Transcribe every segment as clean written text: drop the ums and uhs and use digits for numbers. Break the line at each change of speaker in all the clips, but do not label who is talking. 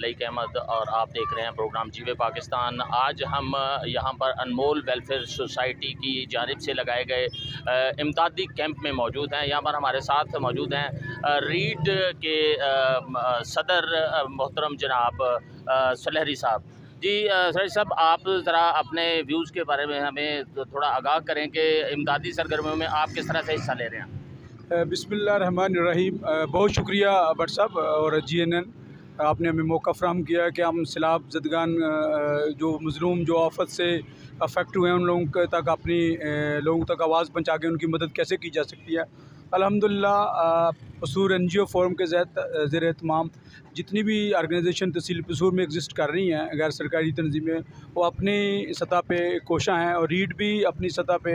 लईक अहमद और आप देख रहे हैं प्रोग्राम जीवे पाकिस्तान। आज हम यहाँ पर अनमोल वेलफेयर सोसाइटी की जानिब से लगाए गए इमदादी कैंप में मौजूद हैं। यहाँ पर हमारे साथ मौजूद हैं रीड के सदर मोहतरम जनाब सुलहरी साहब। जी सुलहरी साहब, आप ज़रा अपने व्यूज़ के बारे में हमें थोड़ा आगाह करें कि इमदादी सरगर्मियों में आप किस तरह से हिस्सा ले रहे हैं।
बिस्मिल्लाहिर्रहमानिर्रहीम। बहुत शुक्रिया भट्ट साहब और GNN, आपने हमें मौका फ़राहम किया कि हम सैलाब ज़दगान जो मज़लूम जो आफ़त से अफेक्ट हुए हैं उन लोगों तक अपनी लोगों तक आवाज़ पहुँचा के उनकी मदद कैसे की जा सकती है। अल्हम्दुलिल्लाह पसूर NGO फोरम के ज़ेर एहतमाम जितनी भी ऑर्गेनाइजेशन तहसील पसूर में एग्जिस्ट कर रही हैं गैर सरकारी तंजीमें, वो अपनी सतह पे कोशा हैं और रीड भी अपनी सतह पे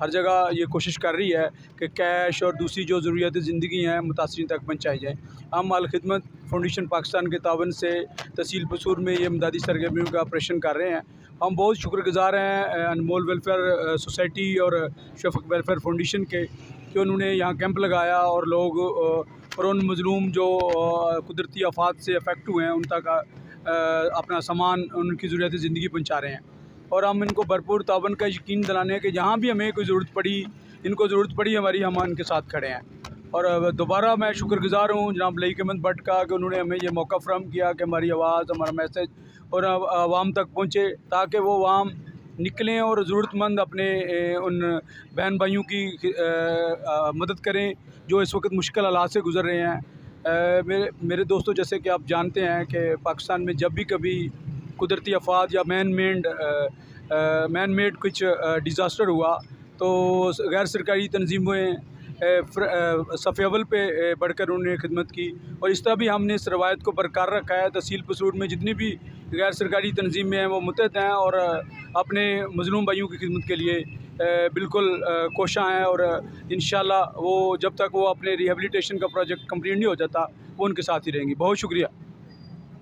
हर जगह ये कोशिश कर रही है कि कैश और दूसरी जो ज़रूरियात ज़िंदगी हैं मुतासिरीन तक पहुँचाई जाएँ। हम अल खिदमत फाउंडेशन पाकिस्तान के तावन से तहसील पसूर में ये इमदादी सरगर्मियों का ऑपरेशन कर रहे हैं। हम बहुत शुक्रगुज़ार हैं अनमोल वेलफेयर सोसाइटी और शफक वेलफेयर फाउंडेशन के कि उन्होंने यहाँ कैंप लगाया और लोग और उन मज़लूम जो कुदरती आफात से अफेक्ट हुए हैं उन तक अपना सामान उनकी ज़रूरत ज़िंदगी पहुँचा रहे हैं। और हम इनको भरपूर तावन का यकीन दिलाने हैं कि जहाँ भी हमें कोई ज़रूरत पड़ी, इनको ज़रूरत पड़ी हमारी, हम इनके साथ खड़े हैं। और दोबारा मैं शुक्रगुज़ार हूँ जनाब लईक अहमद भट्ट का कि उन्होंने हमें ये मौका फ़राहम किया कि हमारी आवाज़, हमारा मैसेज और आवाम तक पहुँचे, ताकि वो आवाम निकलें और ज़रूरतमंद अपने उन बहन भाइयों की मदद करें जो इस वक्त मुश्किल हालात से गुज़र रहे हैं। मेरे दोस्तों, जैसे कि आप जानते हैं कि पाकिस्तान में जब भी कभी कुदरती आफात या मैन मेड कुछ डिज़ास्टर हुआ तो गैर सरकारी तंजीमें सफ़े अव्वल पे बढ़कर उन्होंने खिदमत की और इस तरह भी हमने इस रवायत को बरकरार रखा है। तहसील पसूर में जितनी भी गैर सरकारी तंजीमें हैं वो मुतहद हैं और अपने मज़लूम भाइयों की खिदमत के लिए बिल्कुल कोशा हैं और इंशाअल्लाह वो जब तक वो अपने रिहेबिलिटेशन का प्रोजेक्ट कंप्लीट नहीं हो जाता वो उनके साथ ही रहेंगी। बहुत शुक्रिया।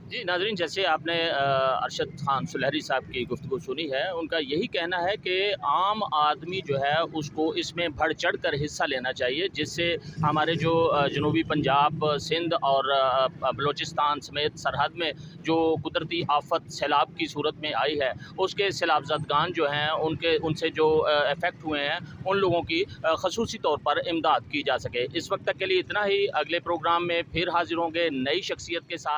जी नाज़रीन, जैसे आपने अरशद खान सुलहरी साहब की गुफ्तगू सुनी है, उनका यही कहना है कि आम आदमी जो है उसको इसमें बढ़ चढ़ कर हिस्सा लेना चाहिए, जिससे हमारे जो जनूबी पंजाब, सिंध और बलूचिस्तान समेत सरहद में जो कुदरती आफत सैलाब की सूरत में आई है, उसके सैलाबज़दगान जो हैं उनसे जो इफ़ेक्ट हुए हैं उन लोगों की ख़ुसूसी तौर पर इमदाद की जा सके। इस वक्त तक के लिए इतना ही। अगले प्रोग्राम में फिर हाज़िर होंगे नई शख्सियत के साथ।